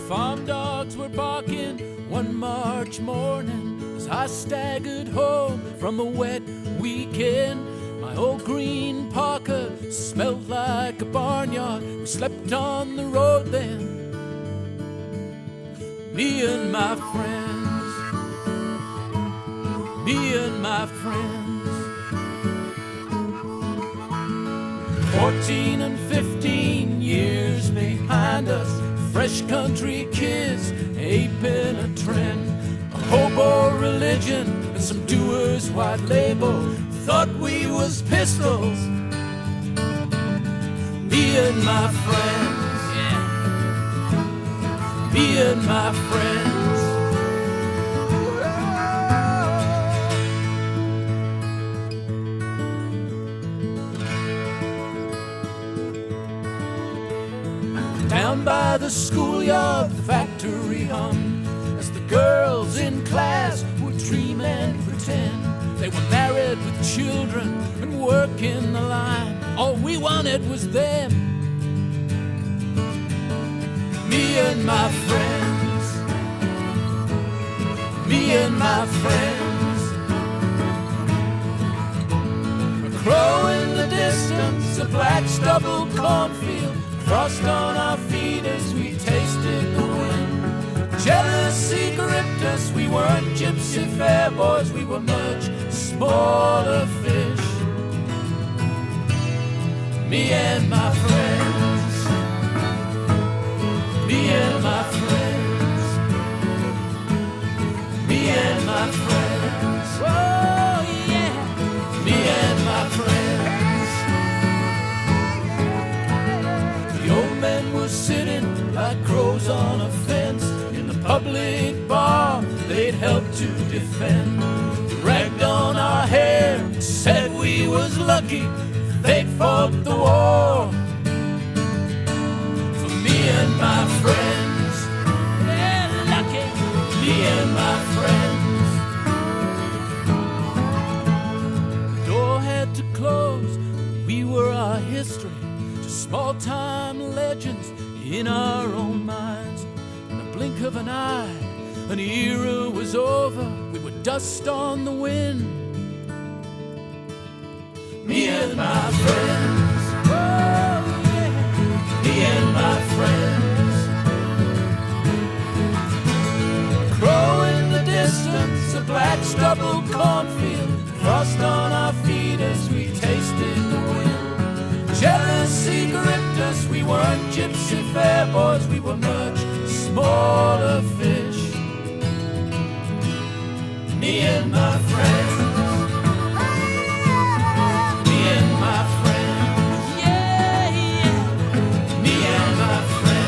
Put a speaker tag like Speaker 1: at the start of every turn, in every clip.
Speaker 1: Farm dogs were barking one March morning as I staggered home from a wet weekend. My old green parka smelled like a barnyard. We slept on the road then, me and my friends, me and my friends. 14 and 15 years behind us, fresh country kids aping a trend. A hobo religion and some doers white label. Thought we was pistols, me and my friends, yeah. Me and my friends. Down by the schoolyard, the factory hummed as the girls in class would dream and pretend they were married with children and working the line. All we wanted was them, me and my friends, me and my friends. A crow in the distance, a black stubble cornfield, frost on our feet as we tasted the wind. Jealousy gripped us, we weren't gypsy fair boys, we were much smaller fish. Me and my friends, me and my friends, me and my friends, oh yeah, me and my friends. The old men were sitting like crows on a fence in the public bar they'd helped to defend. Ragged on our hair, said we was lucky they'd fought the war. For me and my friends, yeah, lucky, me and my friends. The door had to close, we were our history, just small-time legends in our own minds. In the blink of an eye, an era was over, we were dust on the wind. Me and my friends, oh yeah, me and my friends. A crow in the distance, a black stubble cornfield, frost on our feet as we tasted the wind. Jealousy gripped us, we weren't gypsy fair boys, we were much smaller fish. Me and my friends, me and my friends, yeah, yeah, me and my friends.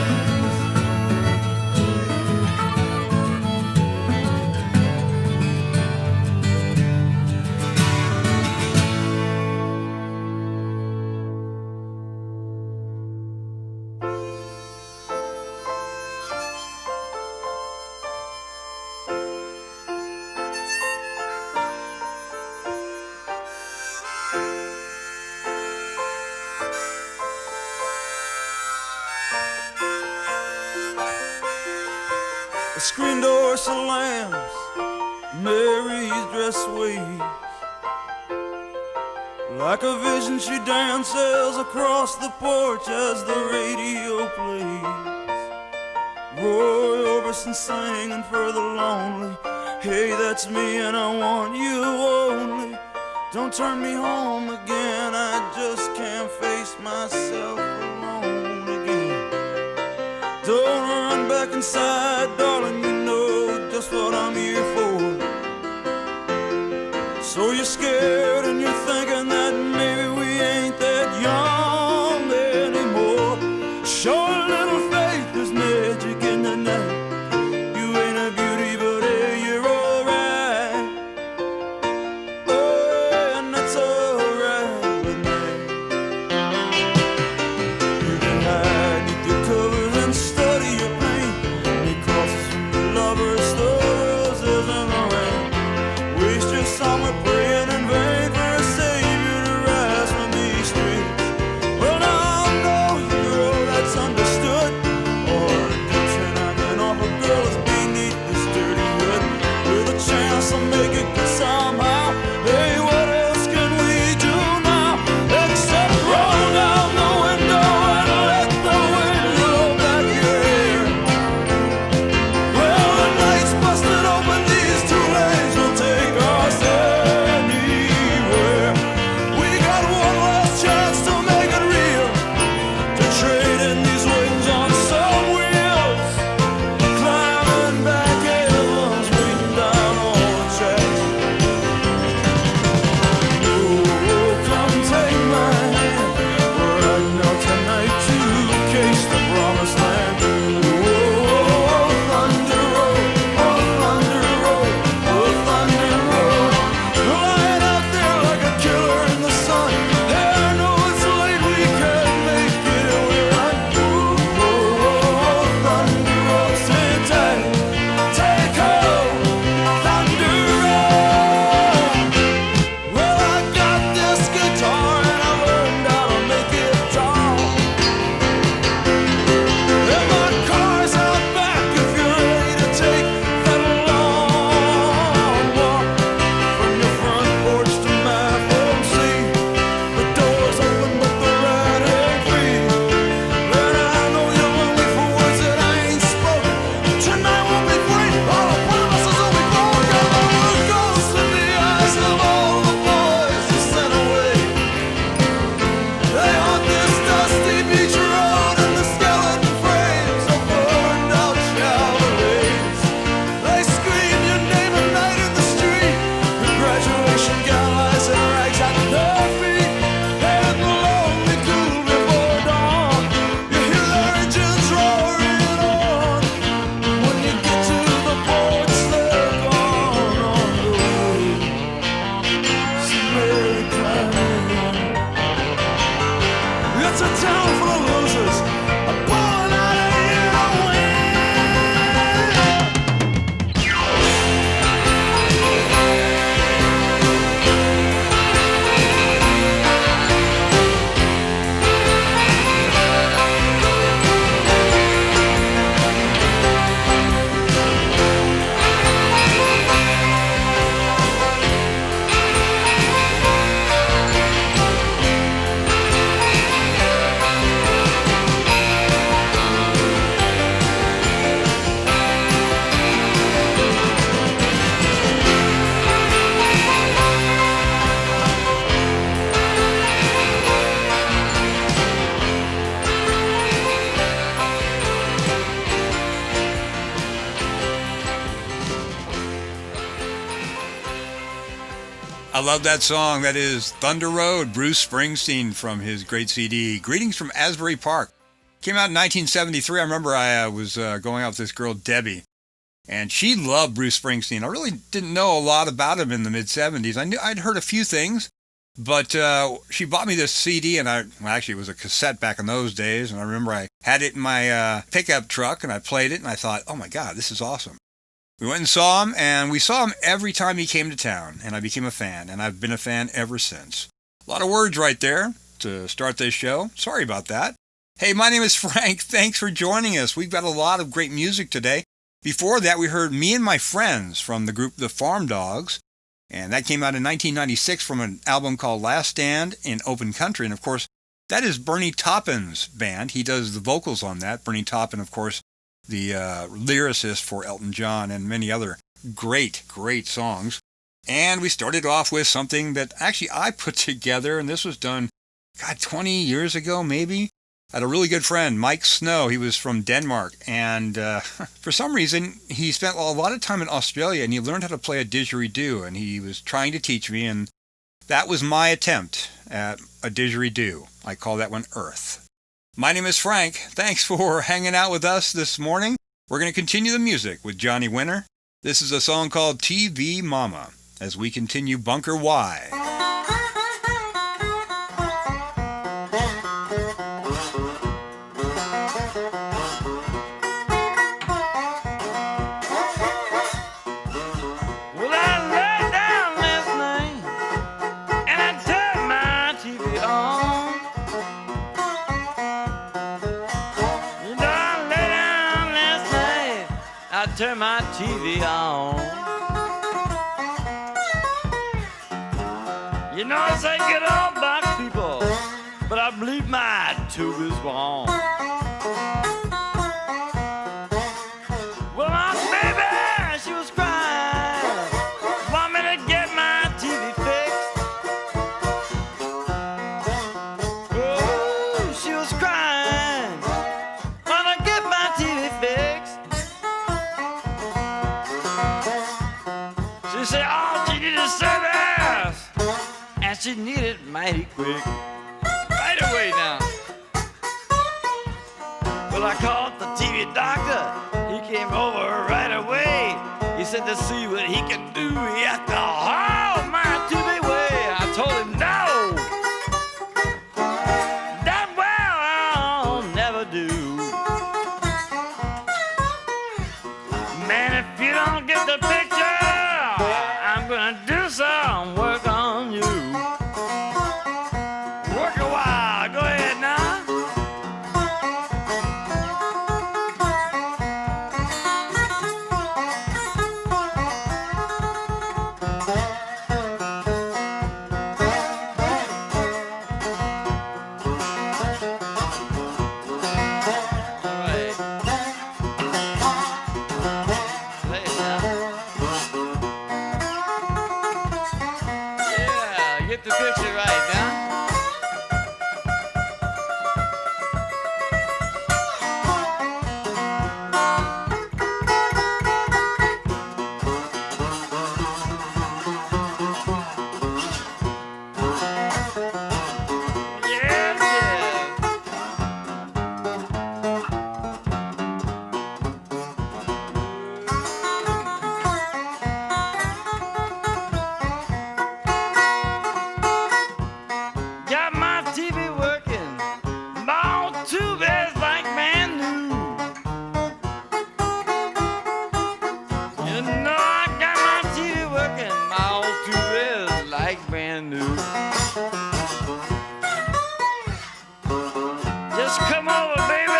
Speaker 2: The screen door slams, Mary's dress waves. Like a vision she dances across the porch as the radio plays. Roy Orbison singing for the lonely. Hey, that's me and I want you only. Don't turn me home again, I just can't face myself alone again. Don't run back inside, darling, you know just what I'm here for. So you're scared and you're thinking that maybe we ain't that young anymore. Show a little faith, there's magic in the night. You ain't a beauty, but hey, you're alright. Oh, and that's alright with me. You can hide beneath your covers and study your pain. Because lovers' stories isn't
Speaker 3: love that song. That is Thunder Road, Bruce Springsteen from his great CD, Greetings from Asbury Park. Came out in 1973. I remember I was going out with this girl, Debbie, and she loved Bruce Springsteen. I really didn't know a lot about him in the mid-'70s. I'd heard a few things, but she bought me this CD, and actually it was a cassette back in those days, and I remember I had it in my pickup truck, and I played it, and I thought, oh my God, this is awesome. We went and saw him, and we saw him every time he came to town, and I became a fan, and I've been a fan ever since. A lot of words right there to start this show. Sorry about that. Hey, my name is Frank. Thanks for joining us. We've got a lot of great music today. Before that, we heard Me and My Friends from the group The Farm Dogs, and that came out in 1996 from an album called Last Stand in Open Country, and of course, that is Bernie Taupin's band. He does the vocals on that. Bernie Taupin, of course, the lyricist for Elton John and many other great, great songs. And we started off with something that actually I put together, and this was done, 20 years ago maybe. I had a really good friend, Mike Snow. He was from Denmark, and for some reason, he spent a lot of time in Australia, and he learned how to play a didgeridoo, and he was trying to teach me, and that was my attempt at a didgeridoo. I call that one Earth. My name is Frank. Thanks for hanging out with us this morning. We're going to continue the music with Johnny Winter. This is a song called TV Mama as we continue Bunker Y.
Speaker 4: Turn my TV on. You know I say get on back, people, but I believe my tube is wrong. Well, my baby, she was crying, want me to get my TV fixed. Oh, she was crying, want to get my TV fixed. She said, oh, she needed service, and she needed it mighty quick. Right away now. Well, I called the TV doctor. He came over right away. He said to see what he can do, he has to haul my TV away. I told him no. That well I'll never do. Man, if you don't get the picture, I'm gonna do some work on you. Work a while, go ahead now. All right. Play it now. Yeah, get the picture right now. Yeah, yeah. Got my TV working, my old tube is like brand new. You know I got my TV working, my old tube is like brand new. Just come over, baby,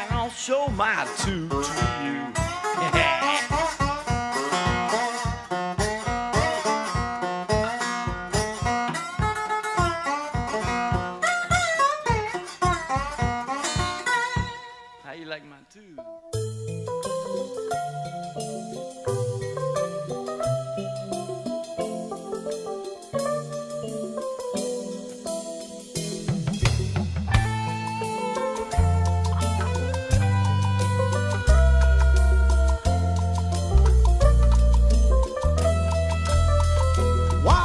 Speaker 4: and I'll show my tube to you. How you like my tube?
Speaker 1: Why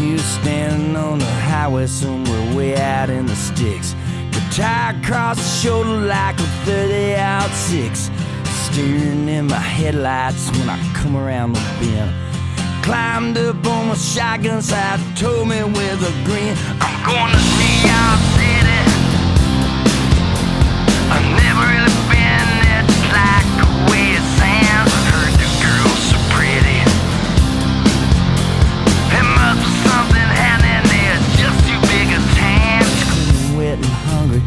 Speaker 1: He was standing on the highway somewhere way out in the sticks. Guitar across the shoulder like a 30-06. Steering in my headlights when I come around the bend. Climbed up on my shotgun side, told me with a grin, I'm going to New York City. I've never really been there, just like the way it sounds. I heard the girl's so pretty. There must be something happening there, just too big a town. Wet and hungry,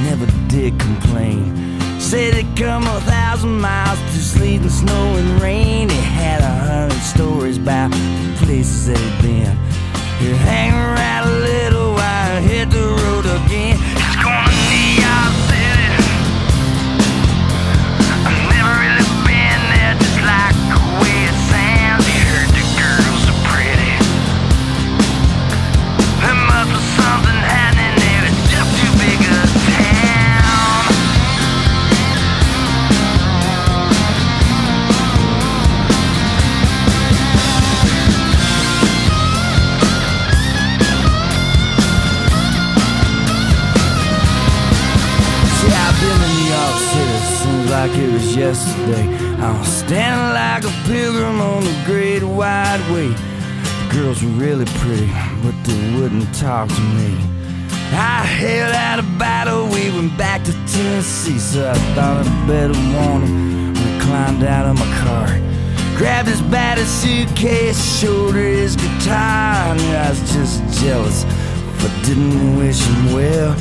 Speaker 1: never did complain. Said he'd come 1,000 miles through sleet and snow and rain. He had 100 stories about the places that he'd been. He'd hang around a little while and hit the road again. He's going to New York City. I've never really been there, just like the way it sounds. He heard the girls are pretty. There must be something happening there, it's just too big a town. Like it was yesterday, I was standing like a pilgrim on the great wide way. The girls were really pretty, but they wouldn't talk to me. I held out a battle, we went back to Tennessee. So I thought I'd better warn him when I climbed out of my car. Grabbed his battered suitcase, showed her his guitar. I knew I was just jealous, but didn't wish him well.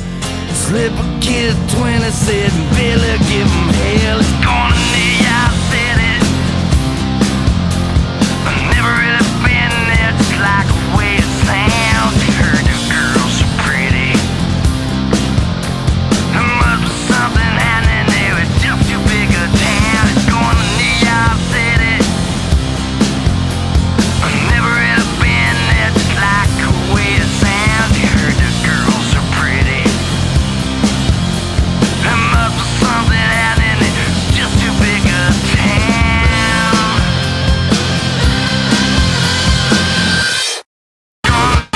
Speaker 1: Slip a kid 20, said Billy, give him hell. It's going to New York City. I've never really been there, just like the way it sounds. You heard the girls so pretty. There must be something happening there, it's just too big a town. It's going to New York City. I've never really been there, just like the way it sounds. You heard the girls so pretty. There must be something happening, it's just too big a town. Gonna New York City. Gonna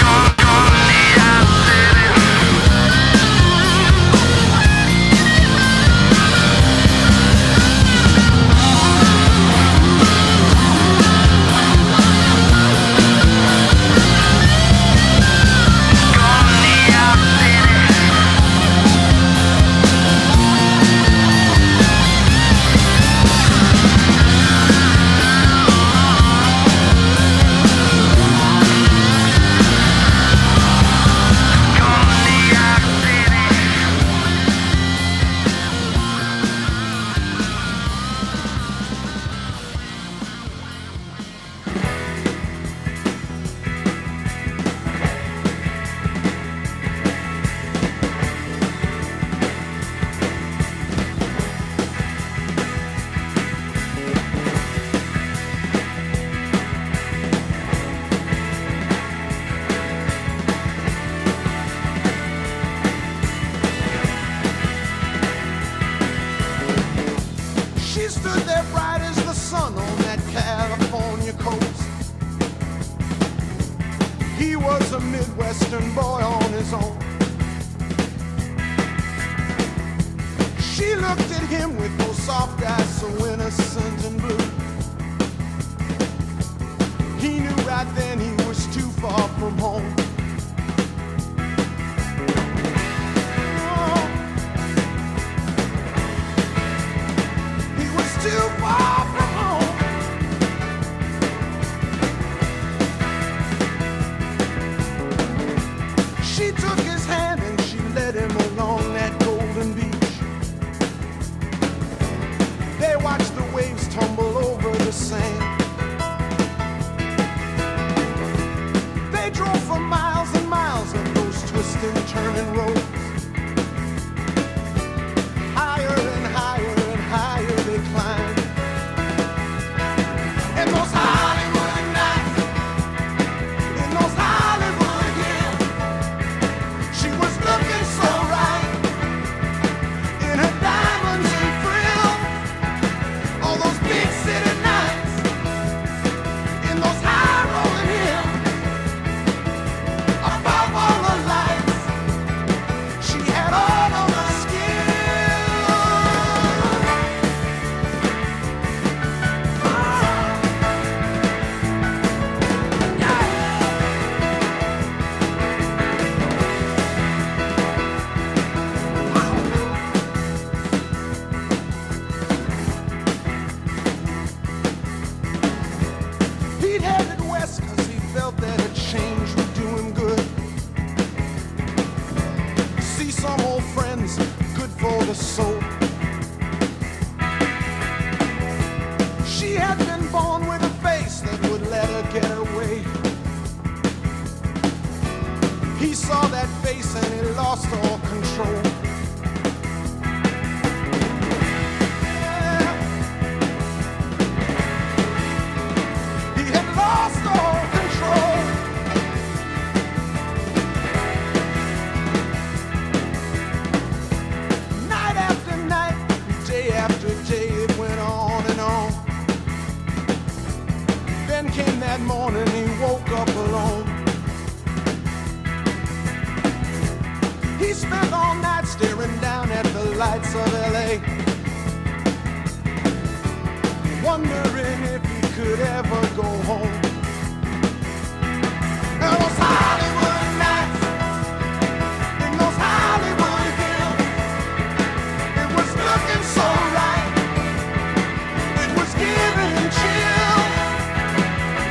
Speaker 1: New York City.
Speaker 5: She stood there bright as the sun on that California coast. He was a Midwestern boy on his own. She looked at him with those soft eyes so innocent and blue. He knew right then he was too far from home. Too far from home. She took his hand and she led him along that golden beach. They watched the waves tumble over the sand. They drove for miles and miles on those twisting, turning roads. Higher and higher and higher they climbed. In those Hollywood nights, in those Hollywood hills, she was looking so right in her diamonds and frills. All those big city nights, in those high rolling hills. her soul. She had been born with a face that would let her get away. He saw that face and he lost all control. Yeah. He had lost all control. Night after night, day after day, it went on and on. Then came that morning, he woke up alone. He spent all night staring down at the lights of LA, wondering if he could ever go home. There was Hollywood nights in those Hollywood hills. It was looking so right, it was giving him chills.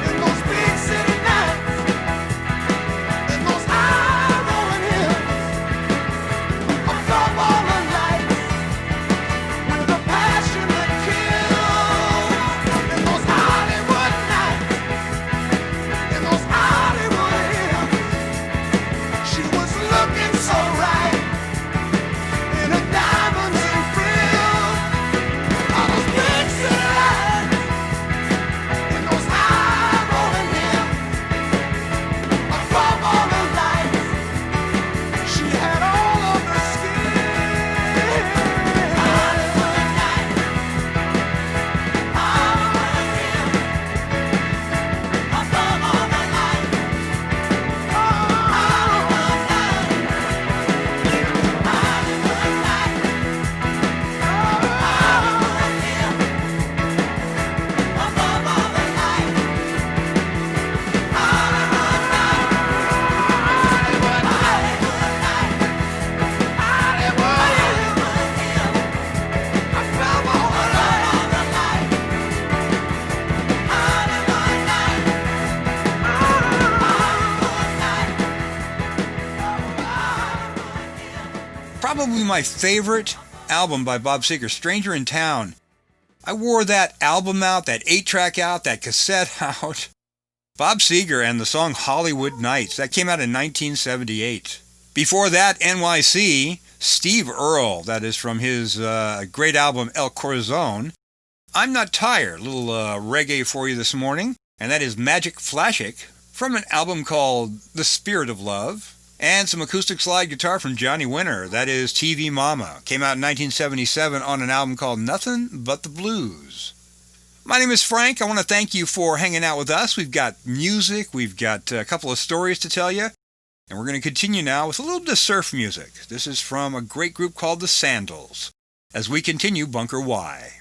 Speaker 5: In those big city nights, in those high rolling hills, above all the lights, with a passion that kills. In those Hollywood nights, in those Hollywood hills, she was looking so right, in her diamonds and frills. All those big city lights, in those high rolling hills, above all the lights, she had all of the skin. Hollywood nights, Hollywood hills, above all the lights. Hollywood nights, Hollywood nights, Hollywood hills, above all the lights. Hollywood nights, Hollywood, Hollywood nights, Hollywood hills, above all the lights. Hollywood nights,
Speaker 3: Probably my favorite album by Bob Seger, Stranger in Town. I wore that album out, that 8-track out, that cassette out. Bob Seger and the song Hollywood Nights. That came out in 1978. Before that, NYC, Steve Earle. That is from his great album El Corazon. I'm Not Tired. A little reggae for you this morning. And that is Magic Flashik from an album called The Spirit of Love. And some acoustic slide guitar from Johnny Winter. That is TV Mama. Came out in 1977 on an album called Nothing But the Blues. My name is Frank. I want to thank you for hanging out with us. We've got music. We've got a couple of stories to tell you. And we're going to continue now with a little bit of surf music. This is from a great group called the Sandals. As we continue Bunker Y.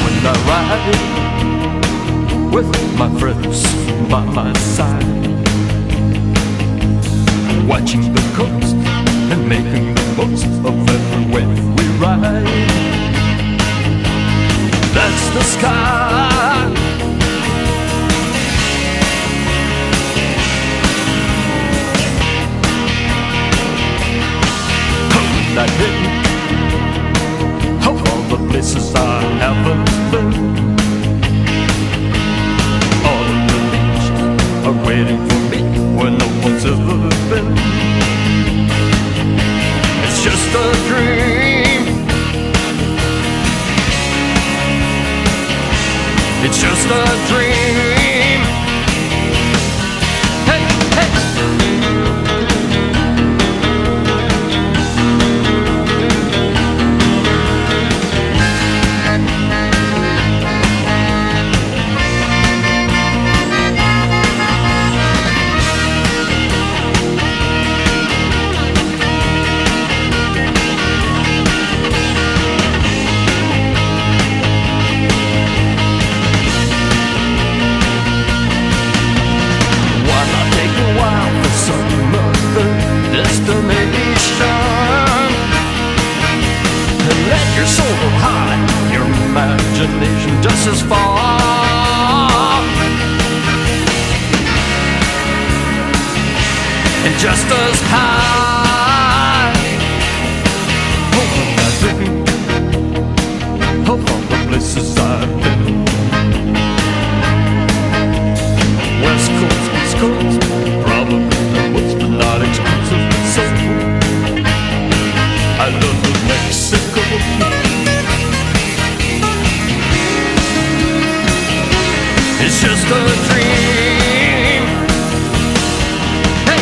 Speaker 6: When I ride with my friends by my side, watching the coast and making the most of everywhere we ride. That's the sky. And I think of all the places I haven't been. All of the beaches are waiting for me where no one's ever been. It's just a dream. It's just a dream. Hey, hey. destination just as far and just as high. Oh, I dream of all the places I've been. West Coast, East Coast, probably the most, but not exclusively so. I love New Mexico. It's just a dream. Hey.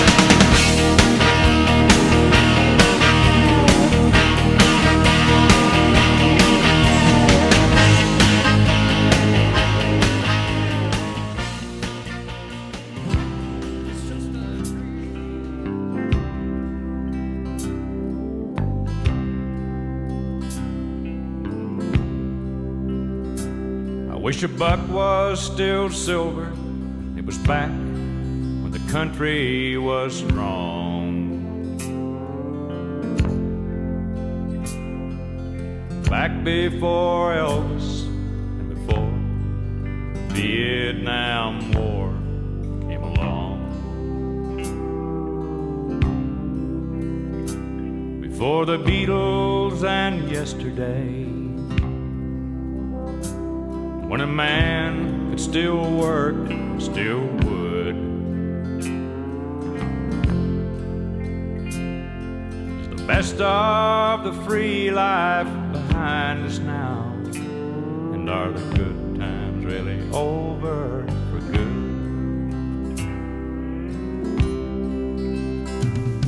Speaker 7: I wish a buck was still silver. It was back when the country was strong. Back before Elvis and before the Vietnam War came along. Before the Beatles and yesterday, when a man could still work, still would. It's the best of the free life behind us now. And are the good times really over for good?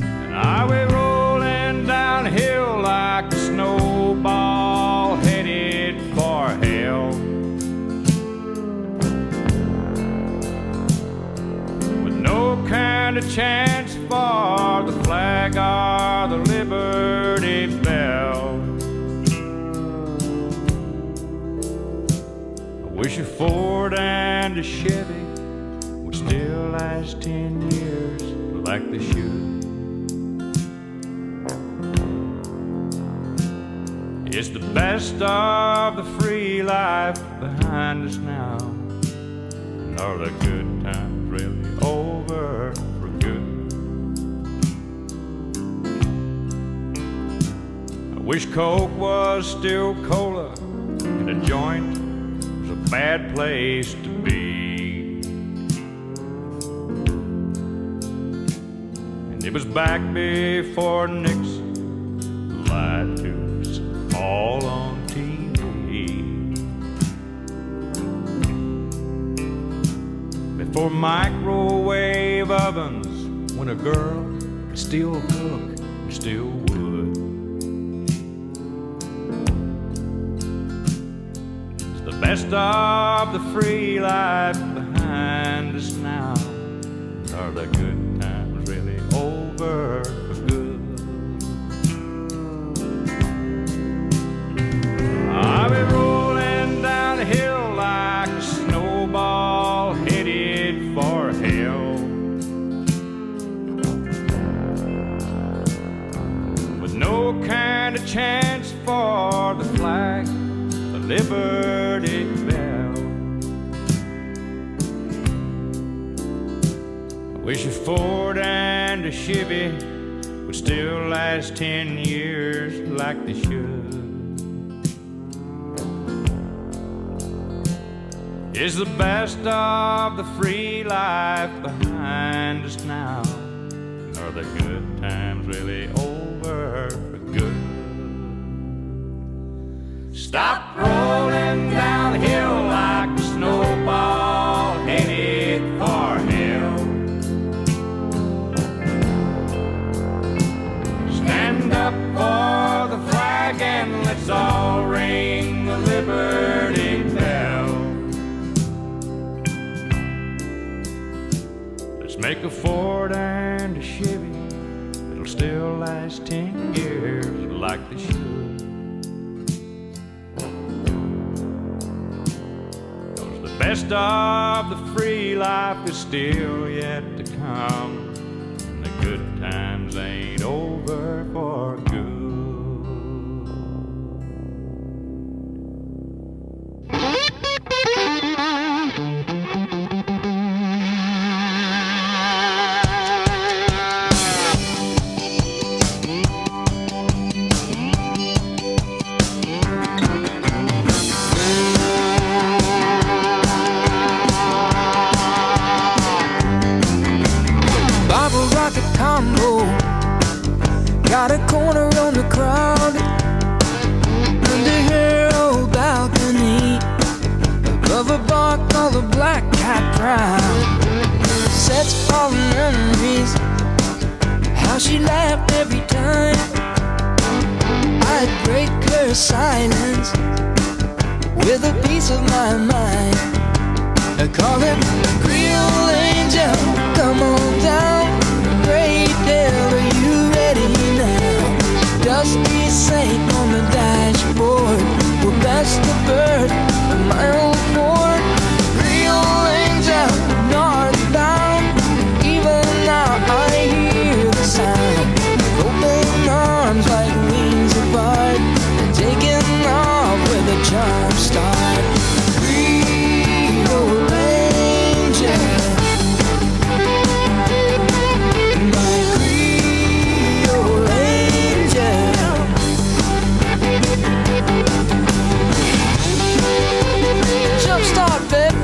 Speaker 7: And are we rolling downhill like a snowball headed for hell? Kind of chance for the flag or the Liberty Bell. I wish a Ford and a Chevy would still last 10 years like they should. It's the best of the free life behind us now. And are the good times really over for good? I wish Coke was still cola and a joint was a bad place to be. And it was back before Nixon lied to us all on TV. Before microwave ovens, when a girl could still cook and still would. It's the best of the free life behind us now. Are the good times really over for good? Are we rolling down the hill like a snowball headed for hell? With no kind of chance for the flag, the Liberty Bell. I wish a Ford and a Chevy would still last 10 years like they should. Is the best of the free life behind us now? Are the good times really over for good? Stop rolling down the hill like a snowball headed for hell. Stand up for the flag and let's all ring the Liberty Bell. Make a Ford and a Chevy that'll still last 10 years like they should. 'Cause the best of the free life is still yet to come, and the good times ain't over for good.
Speaker 8: Silver bark, all the black cat brown. Sets all the memories, how she laughed every time I'd break her silence with a piece of my mind. I call him Creole Angel, come on down. Great Dale, are you ready now? Dusty Saint on the dashboard, well that's the bird of my old Ford. Creole Angel, northbound, even now I hear the sound of open arms like wings apart, taking off with a charm start. Creole Angel, my Creole Angel. Jump start, babe.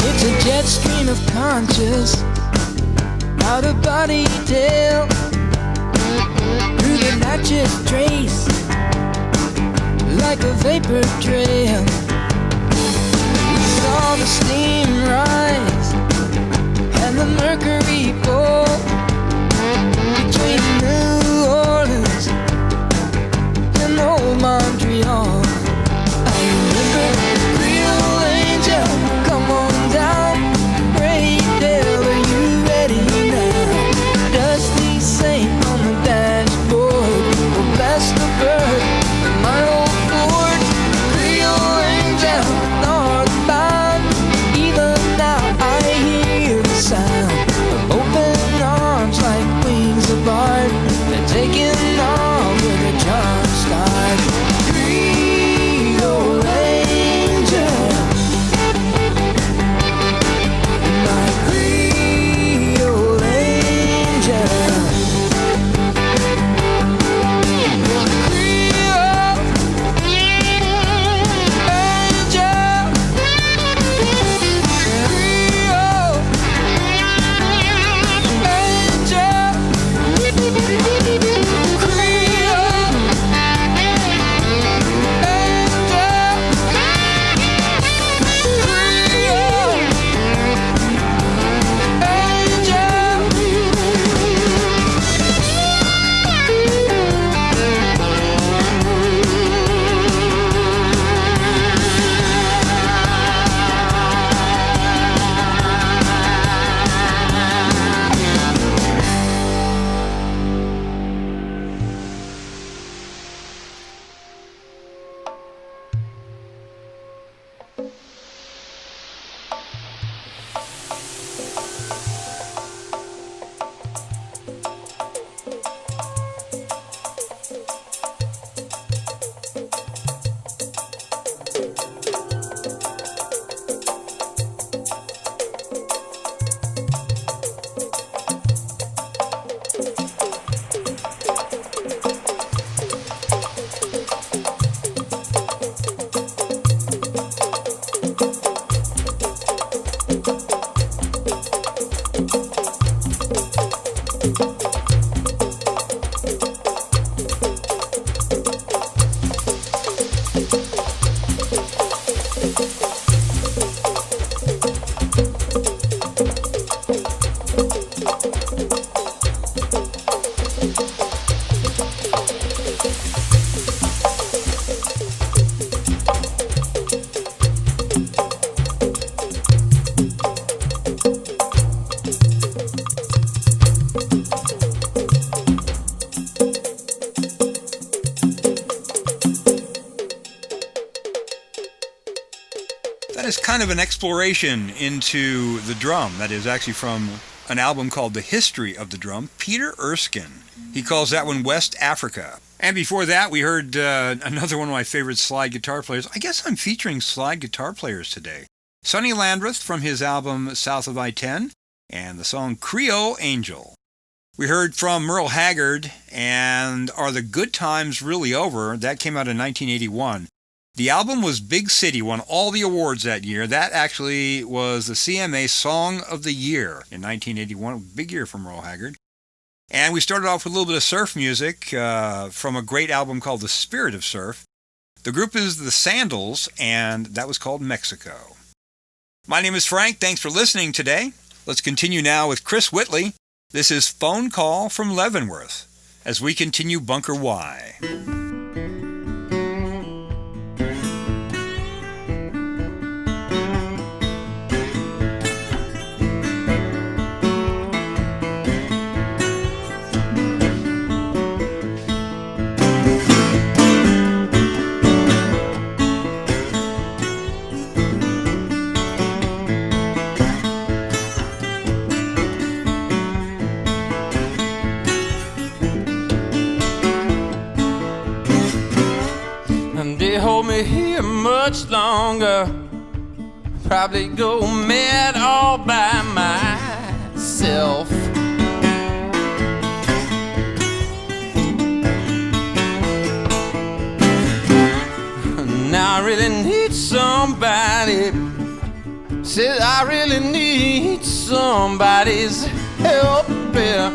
Speaker 8: It's a jet stream of conscious, out of body tale, through the Natchez Trace, like a vapor trail. We saw the steam rise and the mercury fall between New Orleans and old Montreal. I remember Creole Angel, come on down. Great Dale, are you ready now? Dusty Saint on the dashboard, well bless the bird of my old Ford. Creole Angel, northbound, even now
Speaker 3: kind of an exploration into the drum that is actually from an album called The History of the Drum, Peter Erskine. He calls that one West Africa. And before that, we heard another one of my favorite slide guitar players. I guess I'm featuring slide guitar players today. Sonny Landreth from his album South of I-10 and the song Creole Angel. We heard from Merle Haggard and Are the Good Times Really Over? That came out in 1981. The album was Big City, won all the awards that year. That actually was the CMA Song of the Year in 1981. Big year for Merle Haggard. And we started off with a little bit of surf music from a great album called The Spirit of Surf. The group is The Sandals, and that was called Mexico. My name is Frank. Thanks for listening today. Let's continue now with Chris Whitley. This is Phone Call from Leavenworth as we continue Bunker Y.
Speaker 8: Hold me here much longer. Probably go mad all by myself. Now I really need somebody. Said I really need somebody's help here.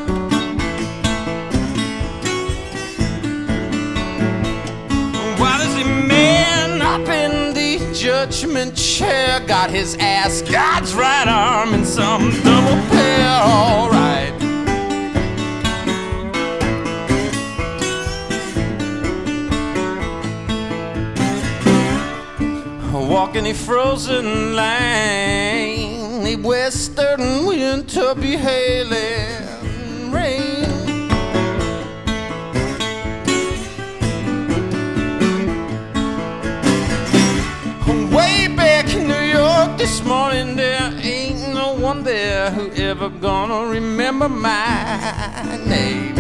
Speaker 8: Up in the judgment chair, got his ass, God's right arm in some double pair, all right. Walking a frozen lane, a western winter be hailing rain. Way back in New York this morning, there ain't no one there who ever gonna remember my name.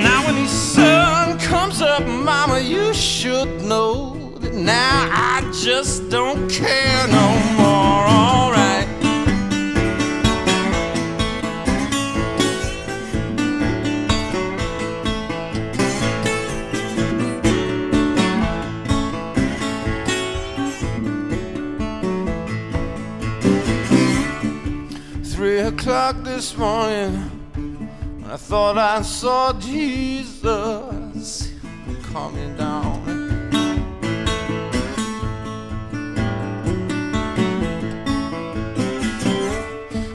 Speaker 8: Now when the sun comes up, mama, you should know that now I just don't care no more, all right. 3 o'clock this morning, I thought I saw Jesus coming down.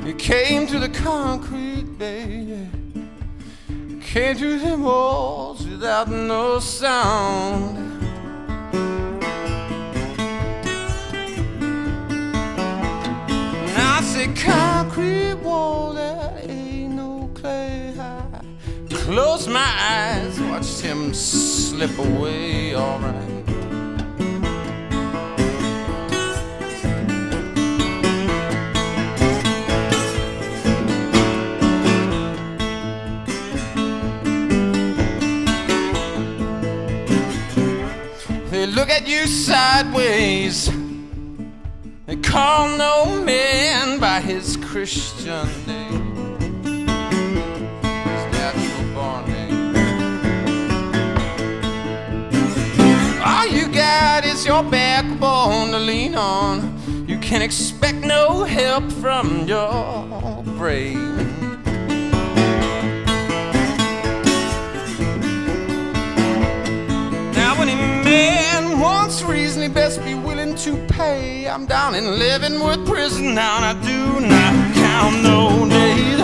Speaker 8: He came to the concrete, baby, came to the walls without no sound. I said, concrete wall, that ain't no clay high. Closed my eyes, watched him slip away, all right. They look at you sideways. They call no man by his Christian name, his natural born name. All you got is your backbone to lean on. You can't expect no help from your brain. Now when a man wants reason, he best be willing to pay. I'm down in Leavenworth prison now, and I do not count no days.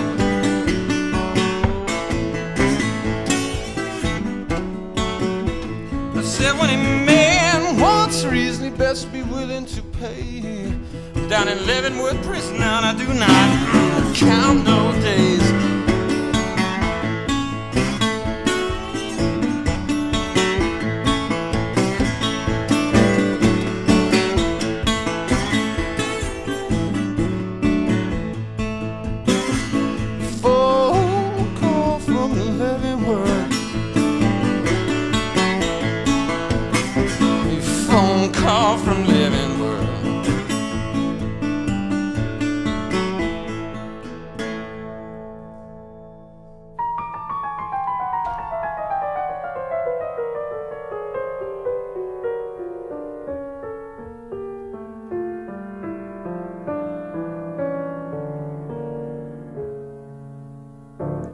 Speaker 8: I said when a man wants reason, he best be willing to pay. I'm down in Leavenworth prison now, and I do not count no days.
Speaker 9: one call from living world.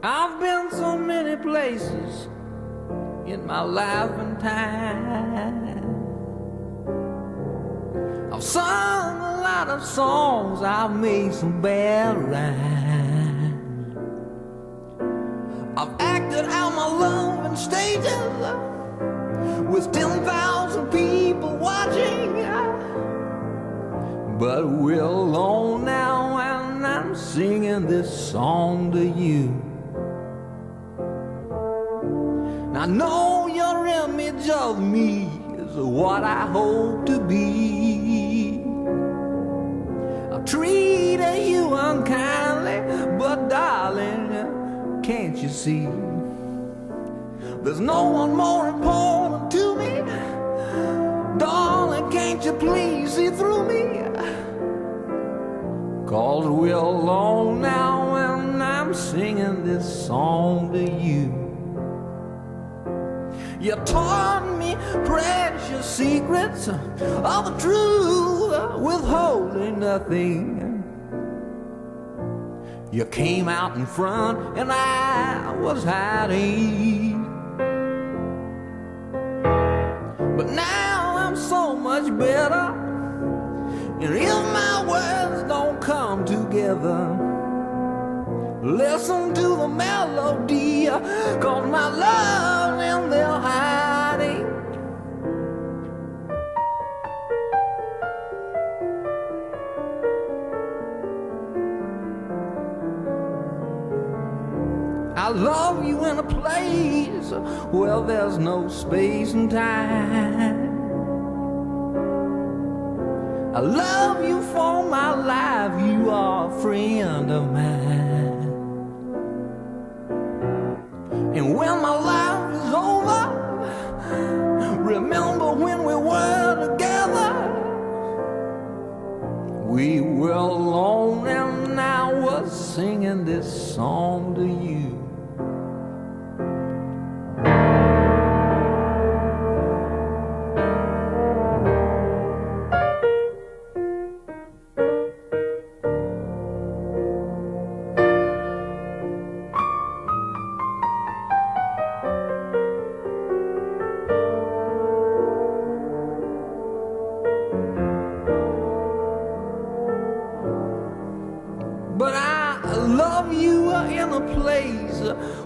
Speaker 8: I've been so many places in my life and time. I've sung a lot of songs, I've made some bad rhymes. I've acted out my love in stages with 10,000 people watching. But we're alone now and I'm singing this song to you. I know your image of me is what I hope to be. I've treated you unkindly, but darling, can't you see? There's no one more important to me. Darling, can't you please see through me? 'Cause we're alone now and I'm singing this song to you. You taught me precious secrets of the truth, withholding nothing. You came out in front and I was hiding. But now I'm so much better, and if my words don't come together, listen to the melody, 'cause my love's in their hiding. I love you in a place where there's no space and time. I love you for my life, you are a friend of mine. And when my life is over, remember when we were together. We were alone and I was singing this song to you.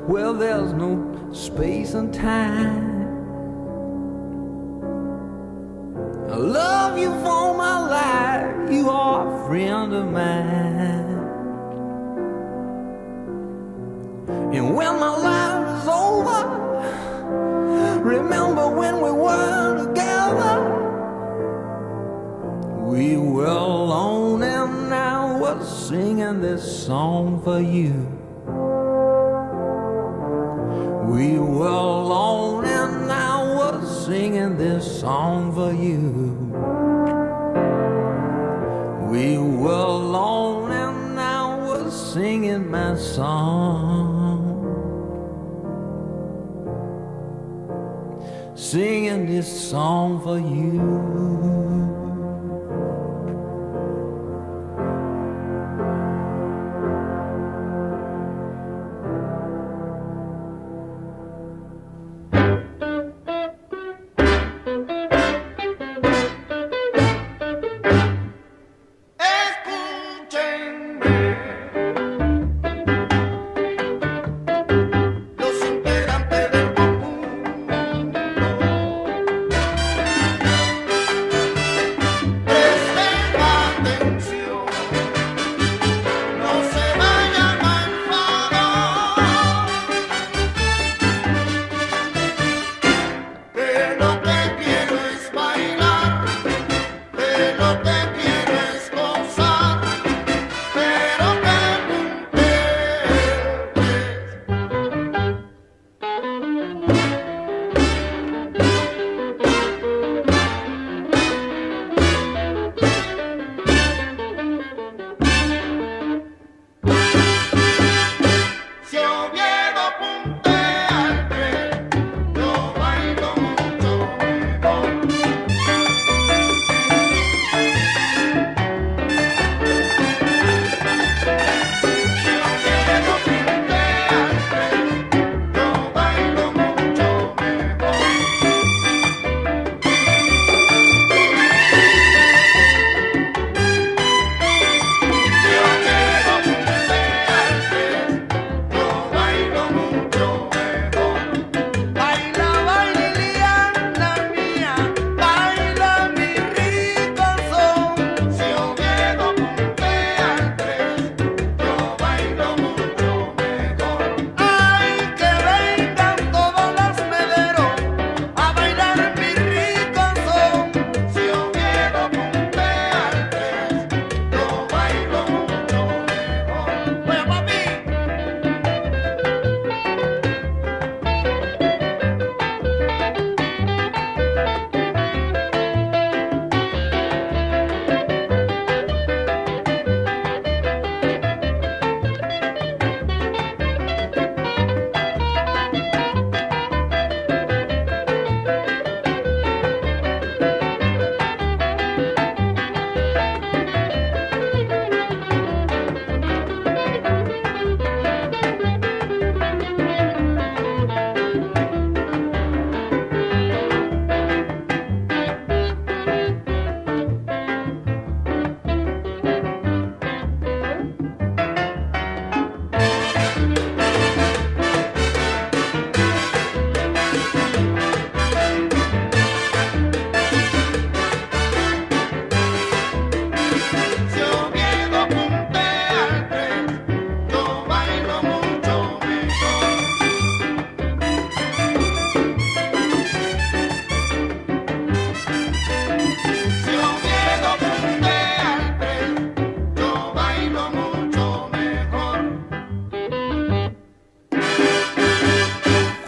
Speaker 8: Well, there's no space and time. I love you for my life, you are a friend of mine. And when my life is over, remember when we were together. We were alone and I was singing this song for you. We were alone and I was singing this song for you. We were alone and I was singing my song. Singing this song for you.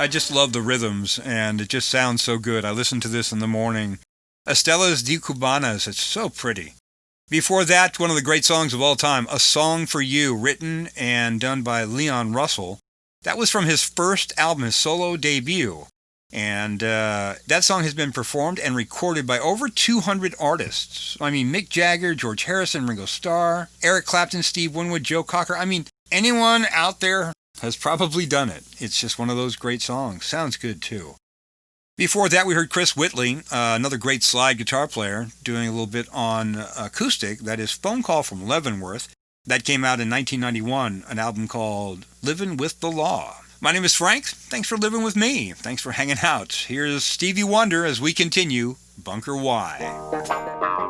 Speaker 3: I just love the rhythms, and it just sounds so good. I listen to this in the morning. Estelas de Cubanas, it's so pretty. Before that, one of the great songs of all time, A Song for You, written and done by Leon Russell. That was from his first album, his solo debut. And that song has been performed and recorded by over 200 artists. I mean, Mick Jagger, George Harrison, Ringo Starr, Eric Clapton, Steve Winwood, Joe Cocker. I mean, anyone out there has probably done it. It's just one of those great songs. Sounds good, too. Before that, we heard Chris Whitley, another great slide guitar player, doing a little bit on acoustic. That is Phone Call from Leavenworth. That came out in 1991, an album called Livin' with the Law. My name is Frank. Thanks for living with me. Thanks for hanging out. Here's Stevie Wonder as we continue Bunker Y.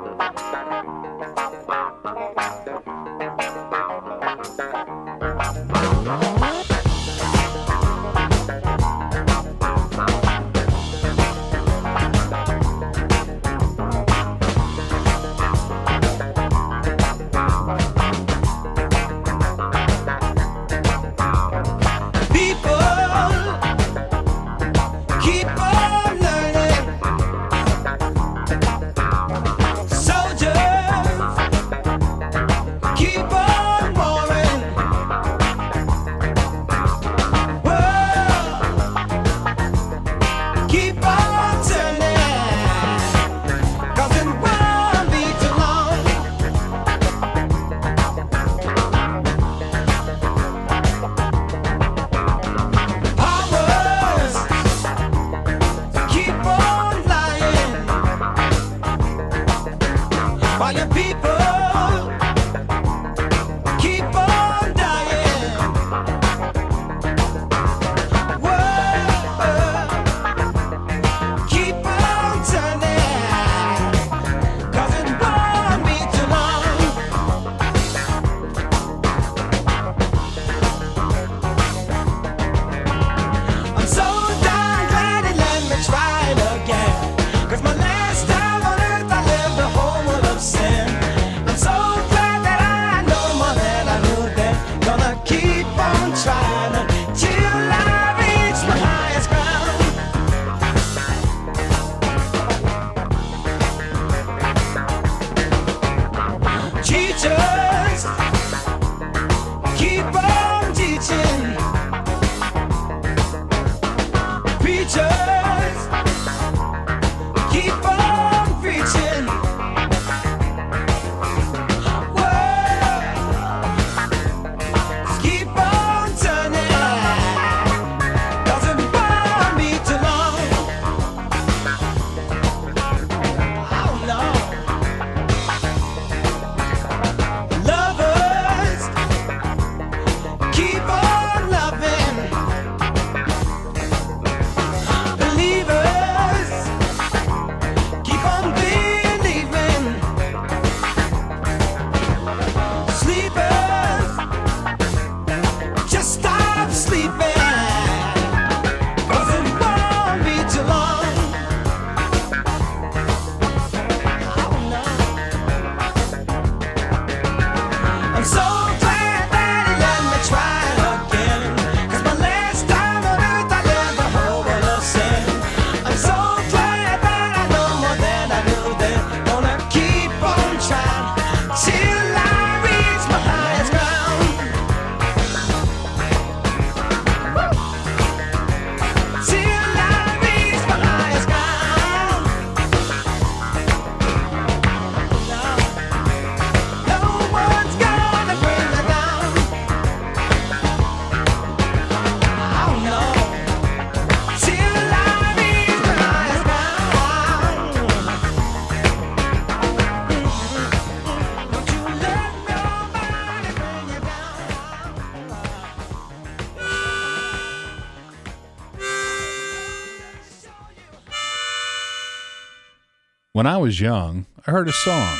Speaker 10: When I was young, I heard a song.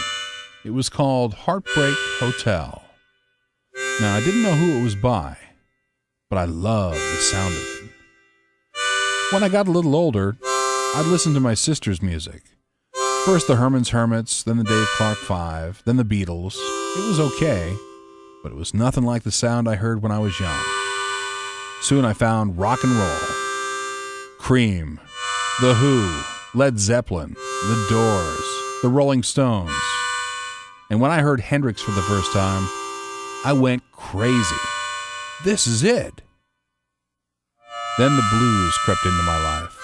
Speaker 10: It was called Heartbreak Hotel. Now, I didn't know who it was by, but I loved the sound of it. When I got a little older, I'd listen to my sister's music. First the Herman's Hermits, then the Dave Clark Five, then the Beatles. It was okay, but it was nothing like the sound I heard when I was young. Soon I found rock and roll. Cream, The Who, Led Zeppelin, The Doors, The Rolling Stones. And when I heard Hendrix for the first time, I went crazy. This is it. Then the blues crept into my life.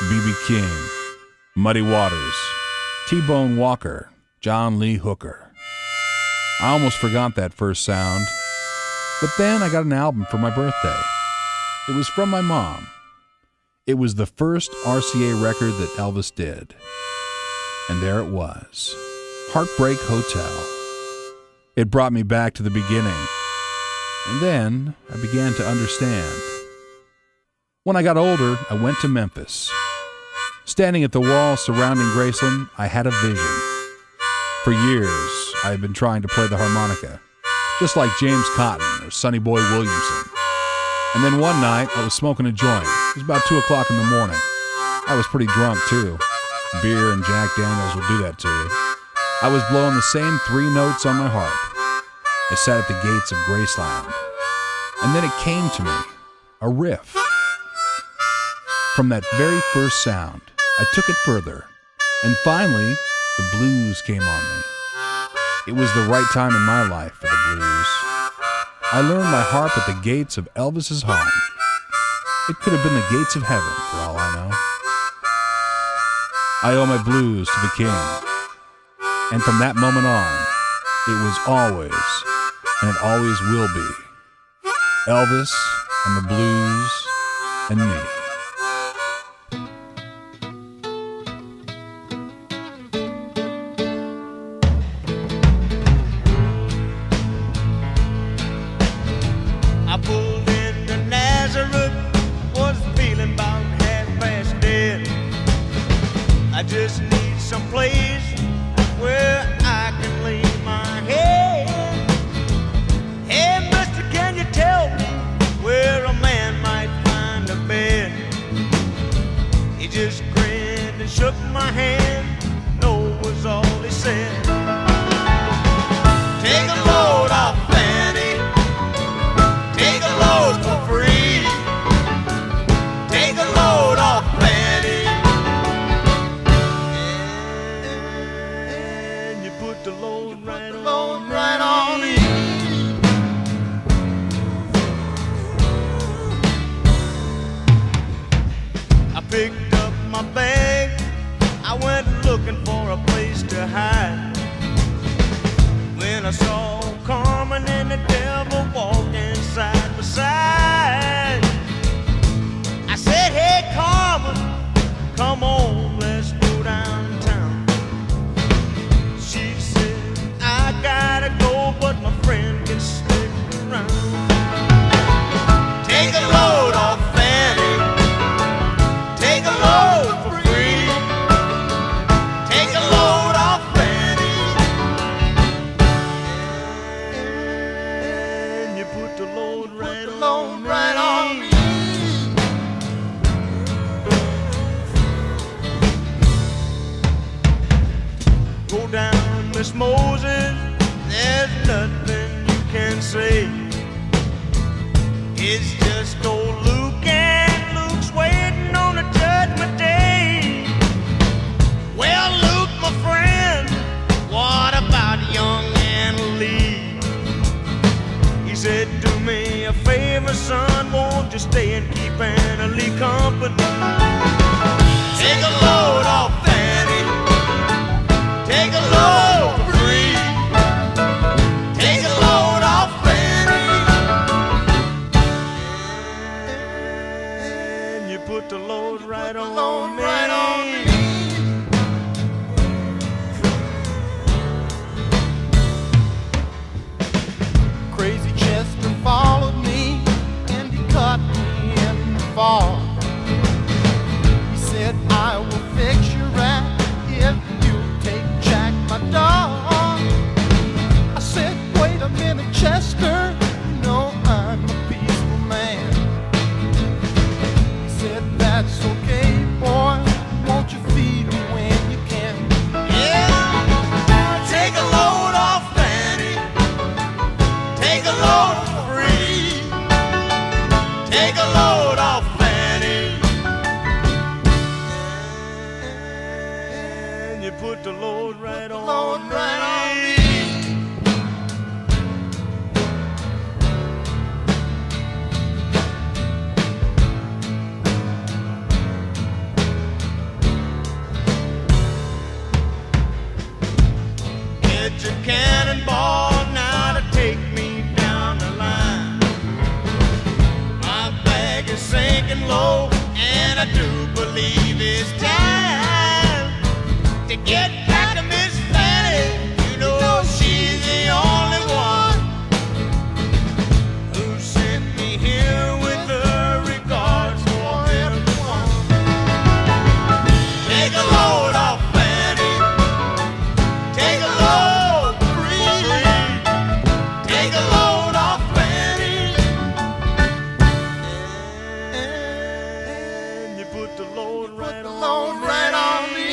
Speaker 10: B.B. King, Muddy Waters, T-Bone Walker, John Lee Hooker. I almost forgot that first sound, but then I got an album for my birthday. It was from my mom. It was the first RCA record that Elvis did. And there it was, Heartbreak Hotel. It brought me back to the beginning. And then I began to understand. When I got older, I went to Memphis. Standing at the wall surrounding Graceland, I had a vision. For years, I had been trying to play the harmonica, just like James Cotton or Sonny Boy Williamson. And then one night, I was smoking a joint. It was about 2 o'clock in the morning. I was pretty drunk, too. Beer and Jack Daniels will do that to you. I was blowing the same 3 notes on my harp. I sat at the gates of Graceland. And then it came to me, a riff. From that very first sound, I took it further. And finally, the blues came on me. It was the right time in my life for the blues. I learned my harp at the gates of Elvis's home. It could have been the gates of heaven, for all I know. I owe my blues to the king. And from that moment on, it was always, and it always will be, Elvis and the blues and me.
Speaker 2: I pulled into Nazareth, was feeling about half-past dead. I just need some place where I can lay my head. Hey, mister, can you tell me where a man might find a bed? He just grinned and shook my hand, no was all he said. Take a load off Fanny, take a load for free. Take a load off Fanny, and you put the load right on me. I picked up my bag, I went looking for a place to hide. When I saw Carmen and the devil walking side by side, I said, hey Carmen, come on, let's go downtown. She said, I gotta go, but my friend can stick around. Take a load off Fanny, take a load for free. Take a load off Fanny, and you put the load right on me. Go down, Miss Moses, there's nothing you can say. It's just old Luke, and Luke's waiting on a judgment day. Well, Luke, my friend, what about young Anna Lee? He said, do me a favor, son, won't you stay and keep Anna Lee company? Take a load off Fanny, take a load for free. Take a load off Fanny, load right on me. Get your cannonball now to take me down the line. My bag is sinking low, and I do believe it's time to get back to Miss Fanny. You know she's the only one who sent me here with her regards for everyone. Take a load off Fanny. Take a load, really. Take a load off Fanny. And you put the load right on me.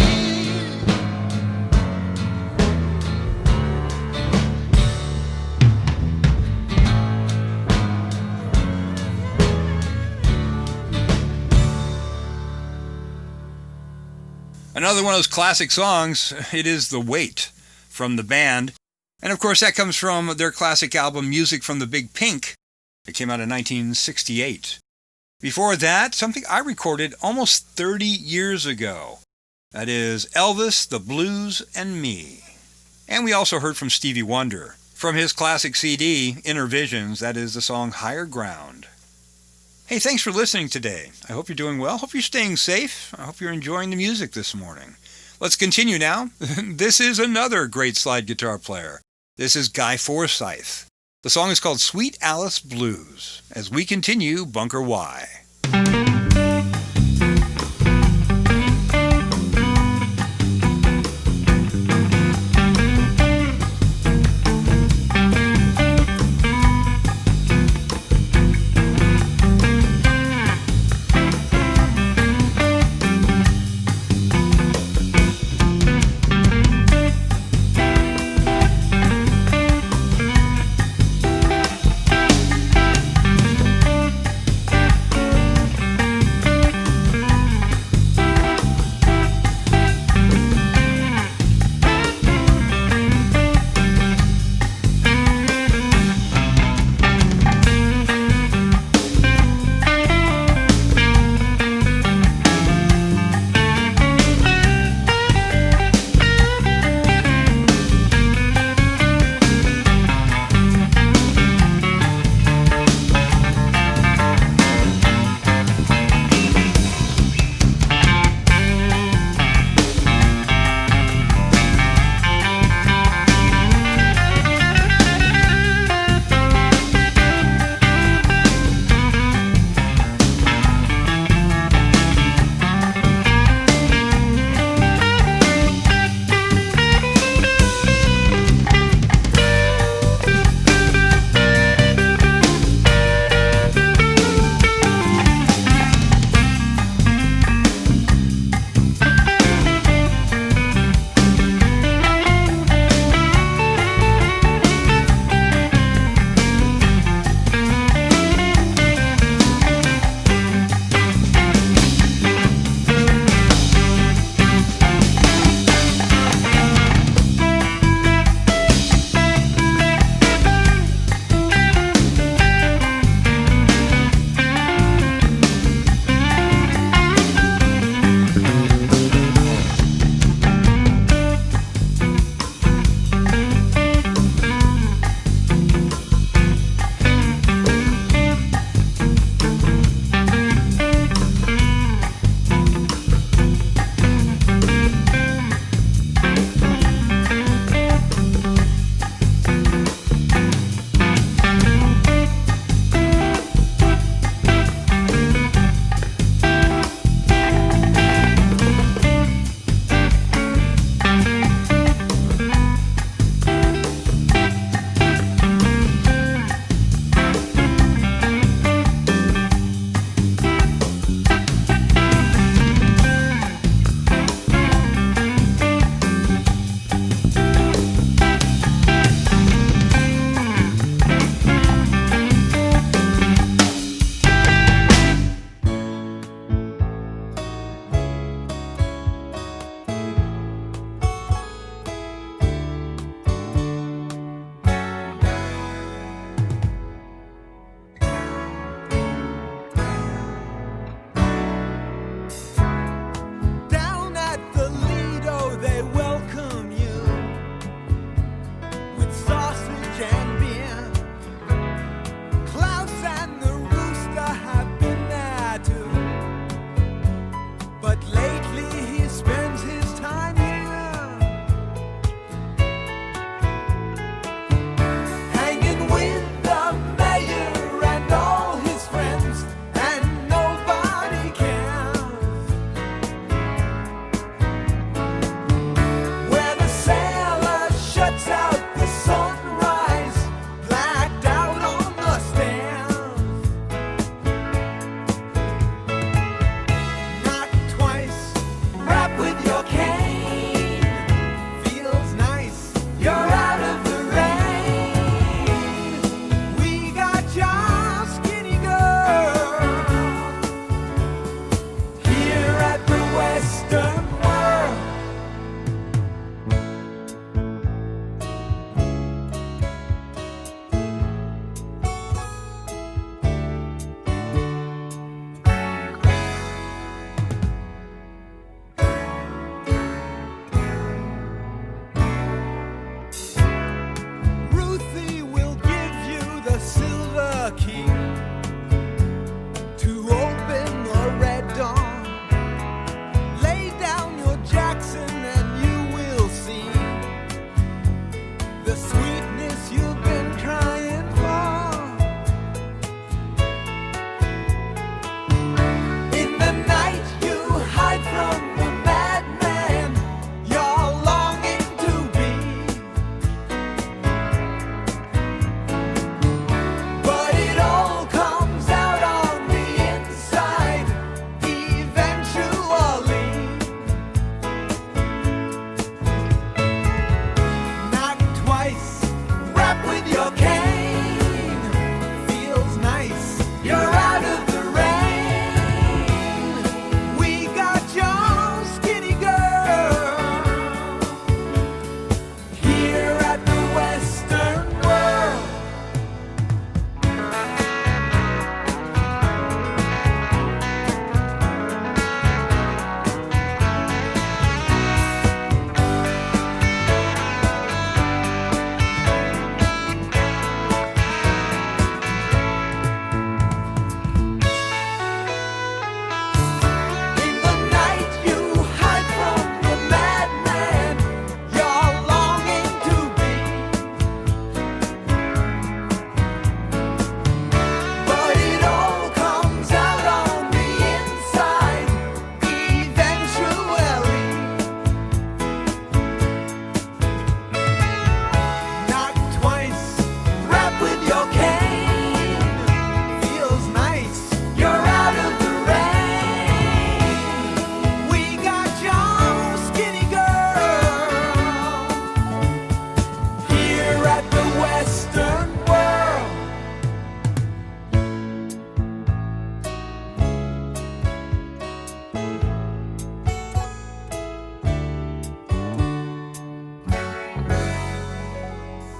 Speaker 3: Another one of those classic songs, it is The Weight from the band. And of course that comes from their classic album Music from the Big Pink. It came out in 1968. Before that, something I recorded almost 30 years ago. That is Elvis, The Blues, and Me. And we also heard from Stevie Wonder. From his classic CD, Inner Visions, that is the song Higher Ground. Hey, thanks for listening today. I hope you're doing well. Hope you're staying safe. I hope you're enjoying the music this morning. Let's continue now. This is another great slide guitar player. This is Guy Forsyth. The song is called Sweet Alice Blues, as we continue Bunker Y.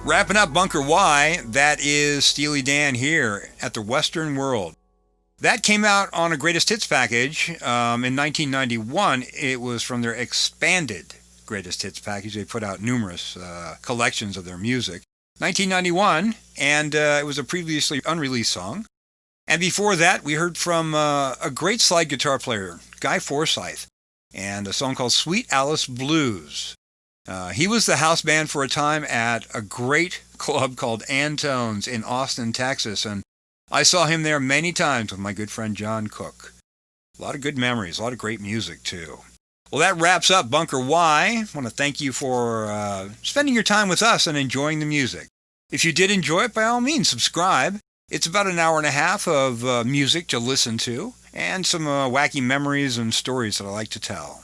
Speaker 3: Wrapping up Bunker Y, that is Steely Dan here at the Western World. That came out on a Greatest Hits package in 1991. It was from their expanded Greatest Hits package. They put out numerous collections of their music. 1991, and it was a previously unreleased song. And before that, we heard from a great slide guitar player, Guy Forsyth, and a song called Sweet Alice Blues. He was the house band for a time at a great club called Antone's in Austin, Texas, and I saw him there many times with my good friend John Cook. A lot of good memories, a lot of great music too. Well, that wraps up Bunker Y. I want to thank you for spending your time with us and enjoying the music. If you did enjoy it, by all means, subscribe. It's about an hour and a half of music to listen to, and some wacky memories and stories that I like to tell.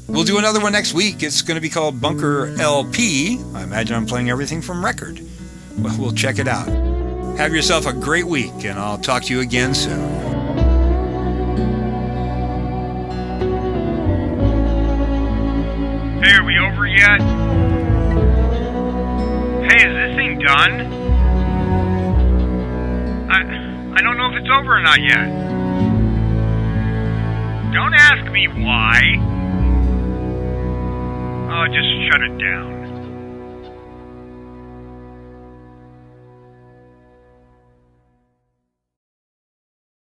Speaker 3: We'll do another one next week. It's going to be called Bunker LP. I imagine I'm playing everything from record. Well, we'll check it out. Have yourself a great week, and I'll talk to you again soon.
Speaker 11: Hey, are we over yet? Hey, is this thing done? I don't know if it's over or not yet. Don't ask me why. Oh, just shut it down.